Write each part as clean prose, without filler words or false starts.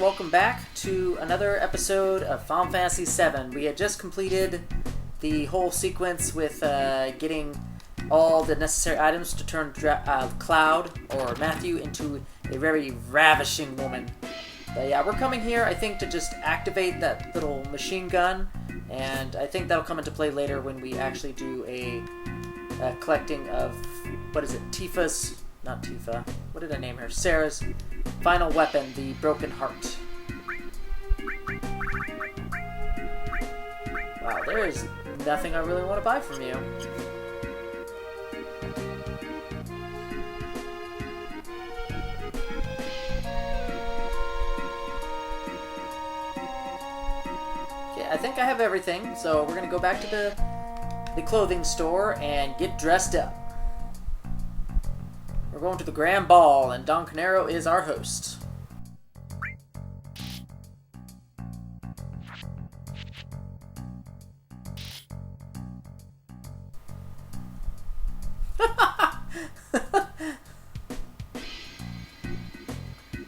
welcome back to another episode of Final Fantasy VII. We had just completed the whole sequence with getting all the necessary items to turn Cloud, or Matthew, into a very ravishing woman. But yeah, we're coming here, I think, to just activate that little machine gun, and I think that'll come into play later when we actually do a collecting of, what is it, Tifa's, not Tifa, what did I name her? Sarah's final weapon, the Broken Heart. Wow, there is nothing I really want to buy from you. Okay, I think I have everything, so we're gonna go back to the clothing store and get dressed up. We're going to the Grand Ball, and Don Canero is our host.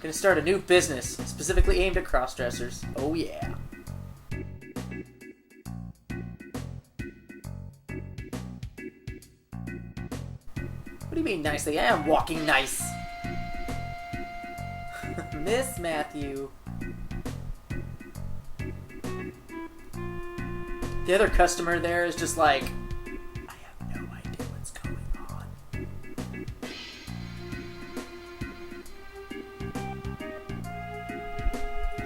Gonna start a new business, specifically aimed at crossdressers. Oh yeah. What do you mean nicely? I am walking nice. Miss Matthew. The other customer there is just like, I have no idea what's going on.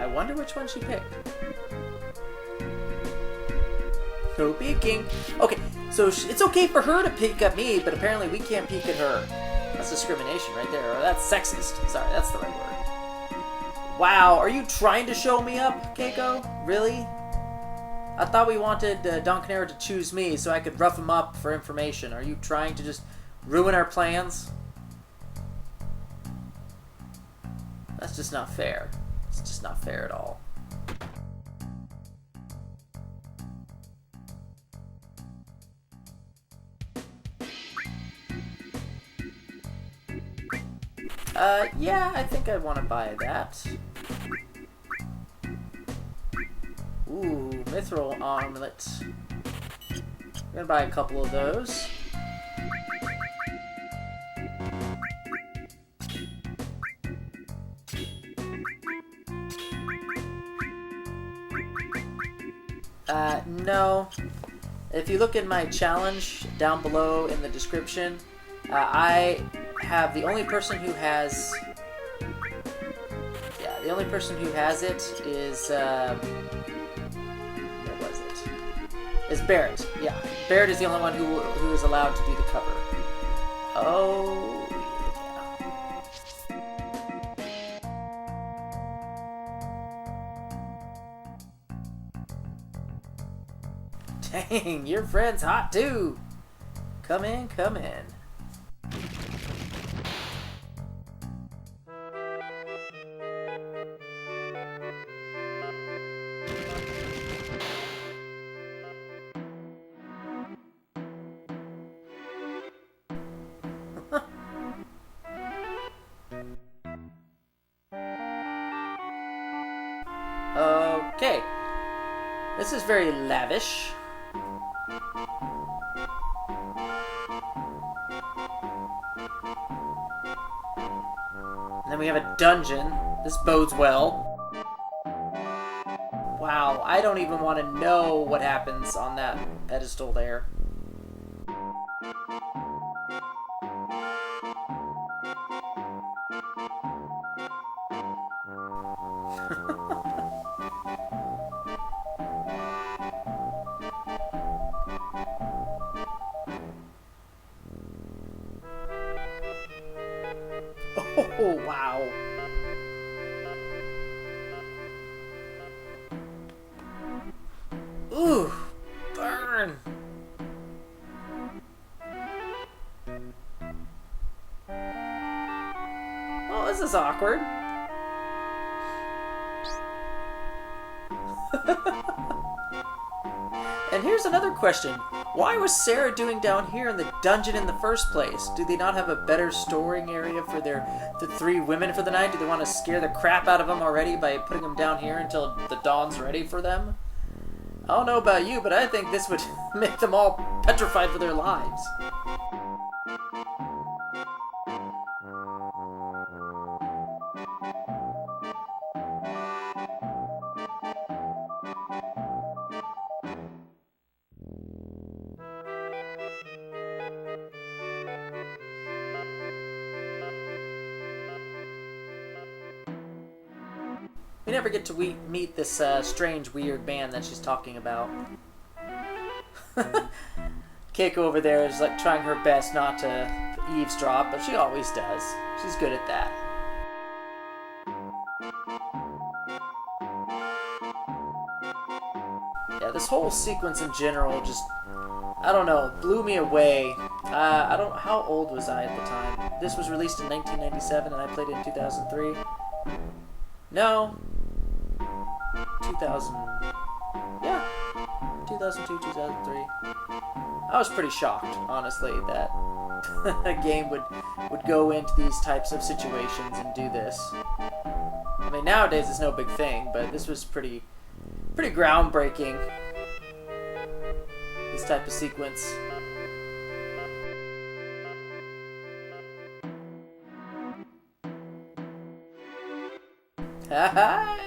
I wonder which one she picked. No peeking. Okay. So it's okay for her to peek at me, but apparently we can't peek at her. That's discrimination right there. Or that's sexist. Sorry, that's the right word. Wow, are you trying to show me up, Keiko? Really? I thought we wanted Don Canero to choose me so I could rough him up for information. Are you trying to just ruin our plans? That's just not fair. It's just not fair at all. Yeah, I think I want to buy that. Ooh, mithril armlet. I'm gonna buy a couple of those. No. If you look in my challenge down below in the description, I have the only person who has... Yeah, the only person who has it is... What was it? Is Barret. Yeah, Barret is the only one who is allowed to do the cover. Oh, yeah. Dang, your friend's hot too. Come in, come in. Okay, this is very lavish. And then we have a dungeon. This bodes well. Wow, I don't even want to know what happens on that pedestal there. Oh, wow. Ooh, burn. Oh, this is awkward. And here's another question. Why was Sarah doing down here in the dungeon in the first place? Do they not have a better storing area for the three women for the night? Do they want to scare the crap out of them already by putting them down here until the dawn's ready for them? I don't know about you, but I think this would make them all petrified for their lives. We never get to meet this strange, weird man that she's talking about. Keiko over there is like trying her best not to eavesdrop, but she always does. She's good at that. Yeah, this whole sequence in general just, I don't know, blew me away. How old was I at the time? This was released in 1997 and I played it in 2003. No. 2000. Yeah. 2002, 2003. I was pretty shocked, honestly, that a game would go into these types of situations and do this. I mean, nowadays it's no big thing, but this was pretty groundbreaking. This type of sequence. Hi!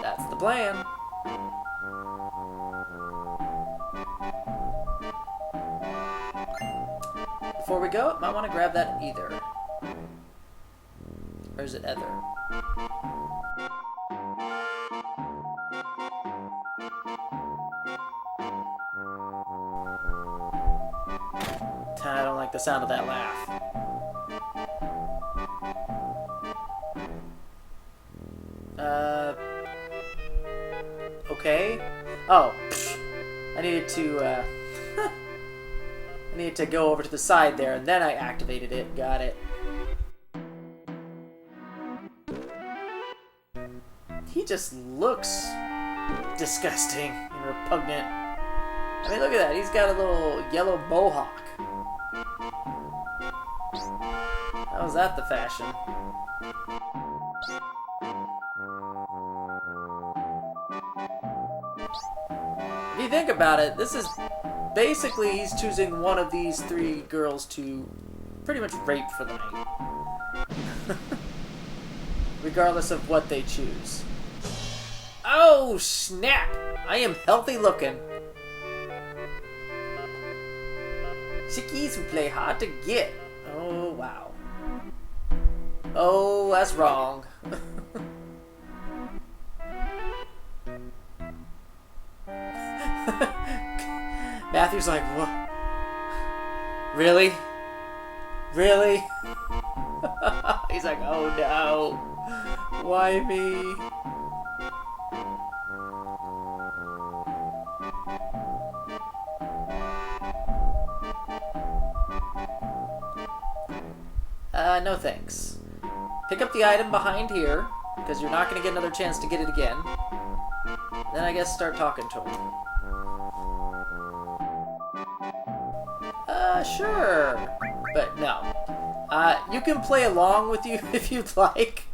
That's the plan. Before we go, might want to grab that either. Or is it ether? I don't like the sound of that laugh. Okay. Oh, I needed to, I needed to go over to the side there, and then I activated it. Got it. He just looks disgusting and repugnant. I mean, look at that. He's got a little yellow mohawk. How's that the fashion? If you think about it, this is basically he's choosing one of these three girls to pretty much rape for the night. Regardless of what they choose. Oh, snap! I am healthy looking. Chickies who play hard to get. Oh, wow. Oh, that's wrong. Matthew's like, what? Really? Really? He's like, oh no. Why me? No thanks. Pick up the item behind here, because you're not going to get another chance to get it again. Then I guess start talking to him. Sure. But no. You can play along with you if you'd like.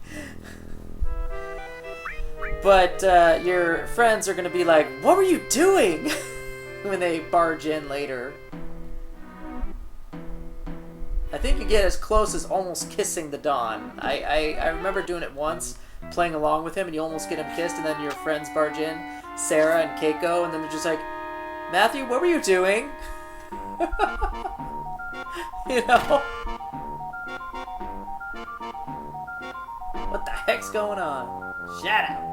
But your friends are going to be like, what were you doing? When they barge in later. I think you get as close as almost kissing the Dawn. I remember doing it once, playing along with him, and you almost get him kissed, and then your friends barge in, Sarah and Keiko, and then they're just like, Matthew, what were you doing? You know? What the heck's going on? Shut up.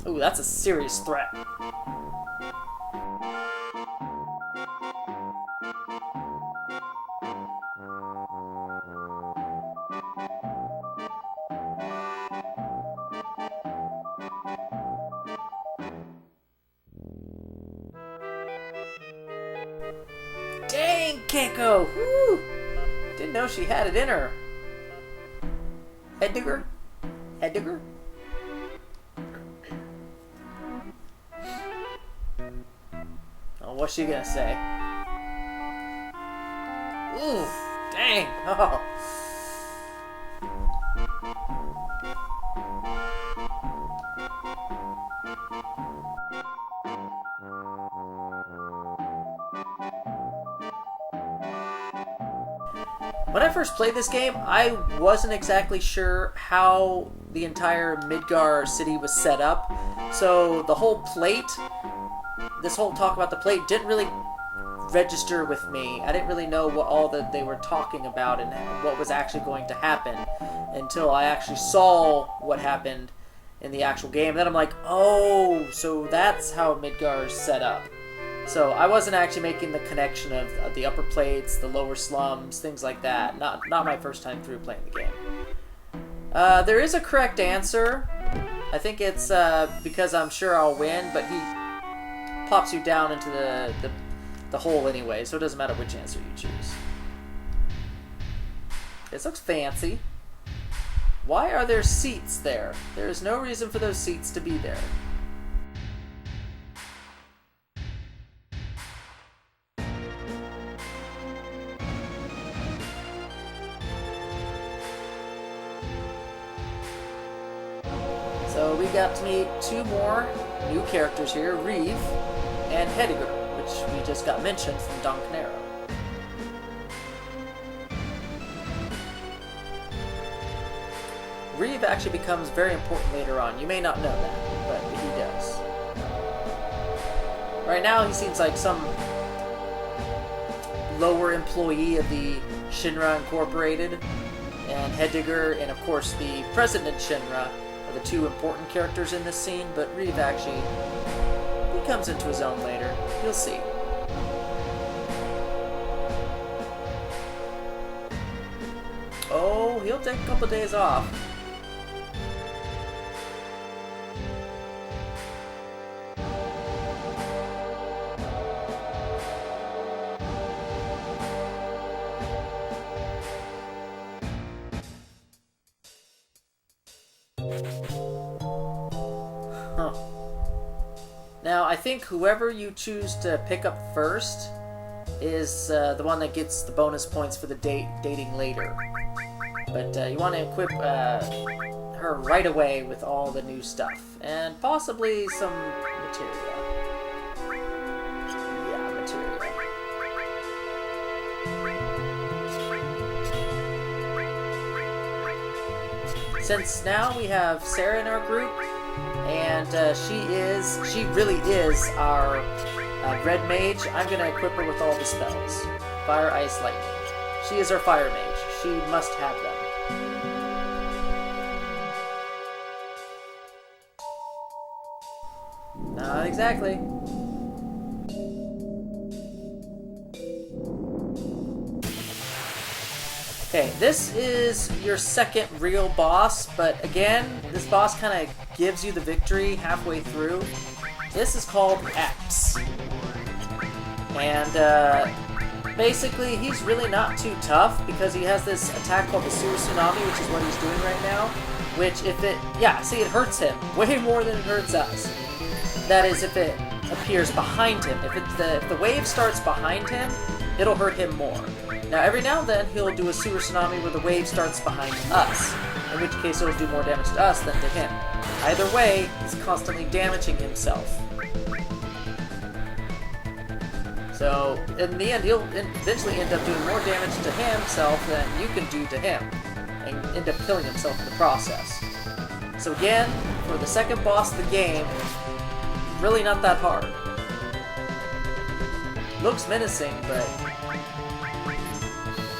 Ooh, that's a serious threat. Keiko! Woo! Didn't know she had it in her. Head digger? Head digger? Oh, what's she gonna say? Ooh, dang! Oh. When I first played this game, I wasn't exactly sure how the entire Midgar city was set up. So the whole plate, this whole talk about the plate didn't really register with me. I didn't really know what all that they were talking about and what was actually going to happen until I actually saw what happened in the actual game. Then I'm like, oh, so that's how Midgar is set up. So I wasn't actually making the connection of the upper plates, the lower slums, things like that. Not my first time through playing the game. There is a correct answer. I think it's because I'm sure I'll win, but he pops you down into the hole anyway, so it doesn't matter which answer you choose. This looks fancy. Why are there seats there? There is no reason for those seats to be there. So we got to meet two more new characters here, Reeve and Hediger, which we just got mentioned from Don Canero. Reeve actually becomes very important later on. You may not know that, but he does. Right now he seems like some lower employee of the Shinra Incorporated, and Hediger and of course the President Shinra are the two important characters in this scene, but Reeve actually, he comes into his own later. You'll see. Oh, he'll take a couple days off. Now, I think whoever you choose to pick up first is the one that gets the bonus points for the dating later. But you want to equip her right away with all the new stuff. And possibly some materia. Yeah, materia. Since now we have Sarah in our group, and she really is our red mage, I'm going to equip her with all the spells. Fire, ice, lightning. She is our fire mage. She must have them. Not exactly. Okay, this is your second real boss, but again, this boss kind of gives you the victory halfway through. This is called X. And basically, he's really not too tough because he has this attack called the Sewer Tsunami, which is what he's doing right now. Which, if it... Yeah, see, it hurts him way more than it hurts us. That is, if it appears behind him. If the wave starts behind him, it'll hurt him more. Now, every now and then, he'll do a Sewer Tsunami where the wave starts behind us, in which case it'll do more damage to us than to him. Either way, he's constantly damaging himself. So, in the end, he'll eventually end up doing more damage to himself than you can do to him, and end up killing himself in the process. So again, for the second boss of the game, really not that hard. Looks menacing, but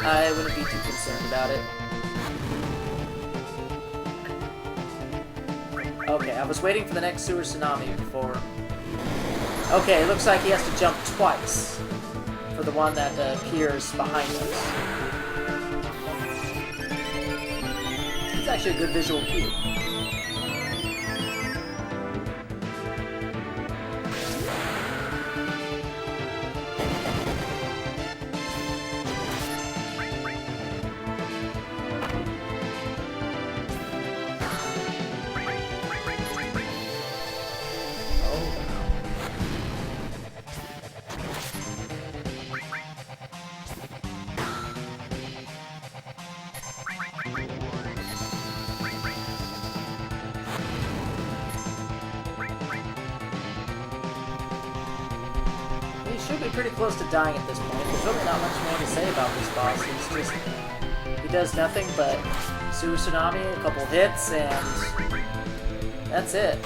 I wouldn't be too concerned about it. Okay, I was waiting for the next Sewer Tsunami before... Okay, it looks like he has to jump twice for the one that appears behind us. It's actually a good visual cue. should be pretty close to dying at this point. There's really not much more to say about this boss. He does nothing but Sewer Tsunami, a couple hits, and that's it.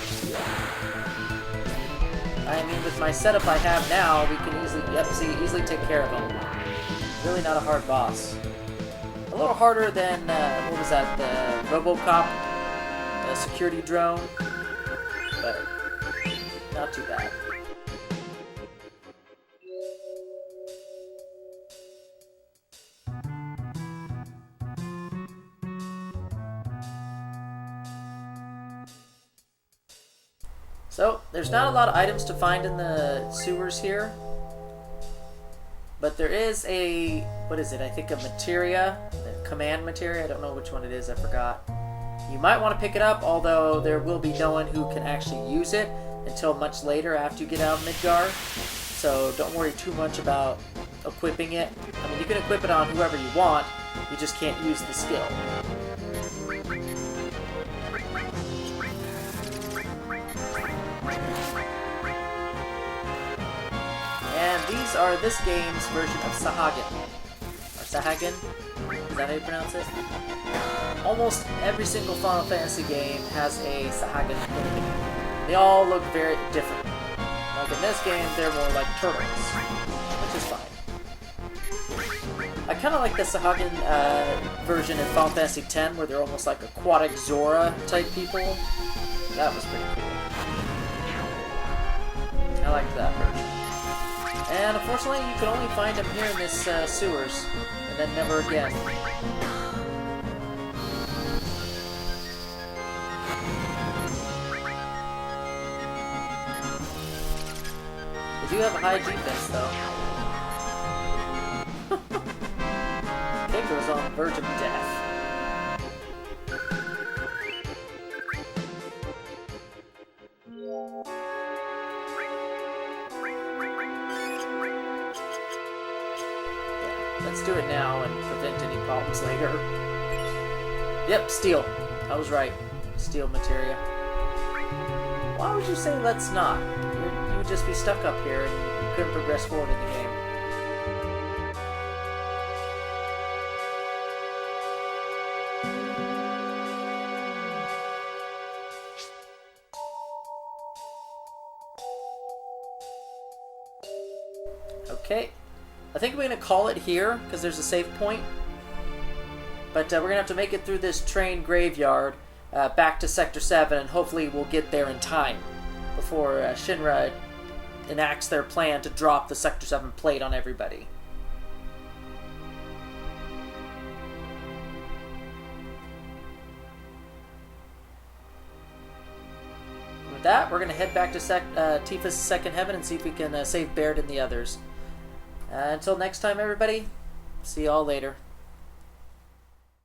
I mean, with my setup I have now, we can easily take care of him. Really not a hard boss. A little harder than, what was that, the Robocop security drone, but not too bad. So, there's not a lot of items to find in the sewers here, but there is a, what is it, I think a Materia, the command Materia, I don't know which one it is, I forgot. You might want to pick it up, although there will be no one who can actually use it until much later after you get out of Midgar, so don't worry too much about equipping it. I mean, you can equip it on whoever you want, you just can't use the skill. And these are this game's version of Sahagin. Or Sahagin? Is that how you pronounce it? Almost every single Final Fantasy game has a Sahagin enemy. They all look very different. Like in this game, they're more like turtles, which is fine. I kind of like the Sahagin version in Final Fantasy X, where they're almost like aquatic Zora type people. That was pretty cool. I liked that version. And unfortunately, you can only find them here in this sewers, and then never again. They do have a high defense, though. Keiko's on the verge of death. Let's do it now and prevent any problems later. Yep, steal. I was right. Steal Materia. Why would you say let's not? You would just be stuck up here and you couldn't progress forward in the game. Okay. I think we're going to call it here, because there's a save point. But we're going to have to make it through this train graveyard back to Sector 7, and hopefully we'll get there in time before Shinra enacts their plan to drop the Sector 7 plate on everybody. With that, we're going to head back to Tifa's Second Heaven and see if we can save Barret and the others. Until next time, everybody, see y'all later.